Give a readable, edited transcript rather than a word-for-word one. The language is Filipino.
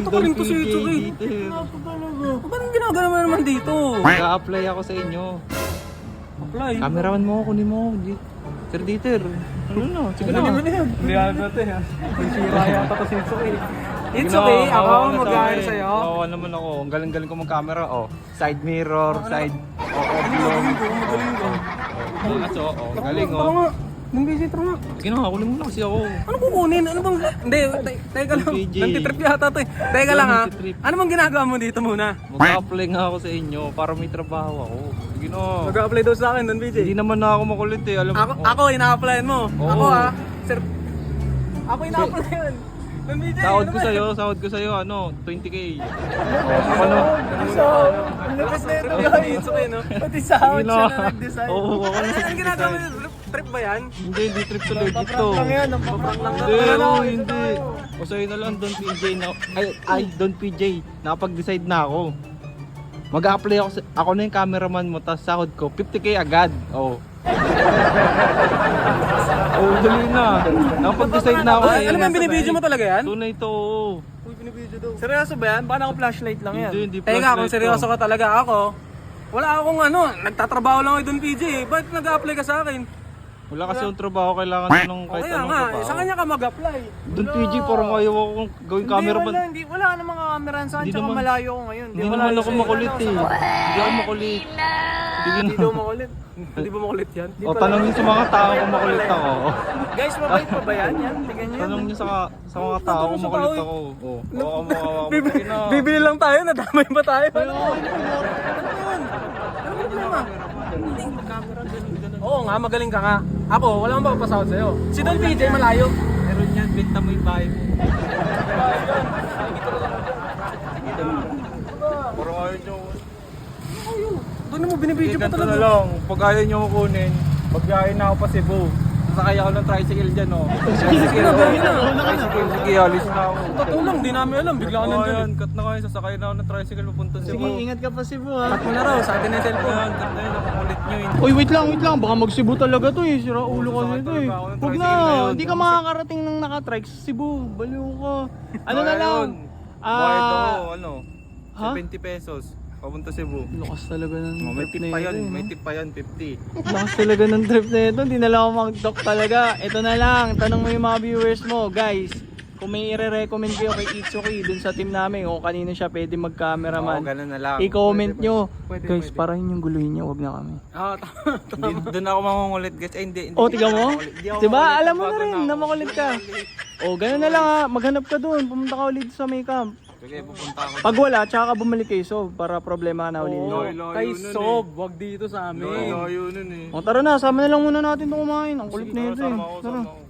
Gusto ko rin to si Itsuki. Ba't ang ginagawa mo naman dito? Mag-a-apply ako sa inyo. Apply. Cameraman mo, kunin mo. Sir Dieter. Ano na? Sige na. Hindi ata ha. Sira yata to si Itsuki. Itsuki, ako mag-hire sa'yo. Oo naman ako. Ang galing-galing ko mag-camera. Oh. Side mirror, side vlog. Magaling ko. Galing Tara oh. nga. Nung busy, tara nga. Sige na, kunin mo na kasi ako. Ano kukunin? Ano bang... Hindi, teka lang. PJ. Nantitrip yata to eh. Teka lang ha. Nantitrip. Ano bang ginagawa mo dito muna? Mag-apply nga ako sa inyo para may trabaho ako. Sige na. Mag-apply daw sa akin, Don PJ. Hindi naman na ako makulit eh. Alam mo. Ako ina-applyan mo. Oo. Ako ha. Sir... Ako ina-applyan. Don PJ, Sahod ano ko sa'yo, ano, 20K. Ano? Ang lakas na ito yung Itsuki, no? Pati sahod siya na nag-design. Oo, ako na Ano ginagawa mo? Trip ba yan? Hindi trip to legit to. Paprank lang Hindi, na. hindi. O sa'yo na lang, Don PJ. Don PJ. Nakapag-decide na ako. Mag-a-apply ako na yung cameraman mo, tapos sahod ko, 50K agad. Oo. Oh, dali na. Nakapag-decide na ako. Ano ba binibidyo mo talaga yan? Tunay to. Uy, binibidyo daw. Seryoso ba yan? Baka naka-flashlight lang yan. Hindi Teka, flashlight kung seryoso to. ka talaga ako, wala akong ano, nagtatrabaho lang ako doon PJ. Ba't nag-apply ka sa akin? Wala kasi yung trabaho, kailangan nung O kahit kaya anong nga, trabaho. sa kanya ka mag-apply. Don PJ, parang ayaw akong gawing cameraman. Wala ka ng mga cameraman saan, Hindi tsaka naman. malayo ko ngayon. Hindi naman ako makulit eh. Hindi ako makulit. Hindi daw makulit. Hindi ba makulit yan? O, tanongin sa mga tao kung makulit ako. Guys, mabait pa ba yan? Yan, tignan nyo yan. Tanong niyo sa mga tao kung makulit ako. O, Bibili lang tayo, nadamay ba tayo? Oo nga, magaling ka nga. Ako, wala akong papasahod sa'yo. Si Don PJ malayo. Meron yan, benta mo yung bahay mo. Puro ayaw nyo. Doon mo binibidyo pa Ganito na talaga. lang, pag ayaw nyo kukunin, pagbiyahin na ako pa Cebu. Sasakay ako ng tricycle dyan o. Sige na, bahay na. Tricycle, sige, alis na ako. Totoo lang, di namin alam. Bigla ka Oo nandun. yan, cut na kayo, sasakay na ako ng tricycle papunta Cebu. Sige, ingat ka pa Cebu ha. Cut mo na raw, sa atin na yung cellphone. Yan, cut na yun, nakukulit nyo yun. Uy, wait lang. Baka mag-Cebu talaga to eh. Sira ulo ka nito eh. Ako ng Huwag tricycle na na, yun. hindi ka makakarating ng nakatrike sa Cebu. Baliw ka. Ano na Kaya lang? yun. Bayad ako, ano, Ha? 70 pesos. Papunta Cebu. Lakas talaga ng Oh, may trip tip na pa ito yan, eh, may no? tip pa yan, 50. Lakas talaga ng trip na ito. Hindi na lang ako mag-talk talaga. Ito na lang. Tanong mo yung mga viewers mo. Guys, kung may i-recommend kayo kay Itsuki dun sa team namin o kanino siya pwede Oo, mag-cameraman, ganun na lang. i-comment nyo. Pwede, Guys, pwede. parahin yung guluhin nyo. Huwag na kami. Ah, Hindi, doon ako makungulit guys. Ay, hindi. O, tiga mo? Hindi ako Diba? makulit. Alam mo na Bago rin ako. na makulit ka. O, ganun na lang ha. Maghanap ka dun. Pumunta ka ulit sa may camp. Sige, pupunta ako. Pag wala, tsaka ka bumalik kay Sob para problema na ulit. Layo kay nun eh. Sob, wag dito sa amin. Layo nun eh. O, tara na. Sama na lang muna natin itong kumain. Ang kulit na ito eh. Sama ako, Tara. sama ako.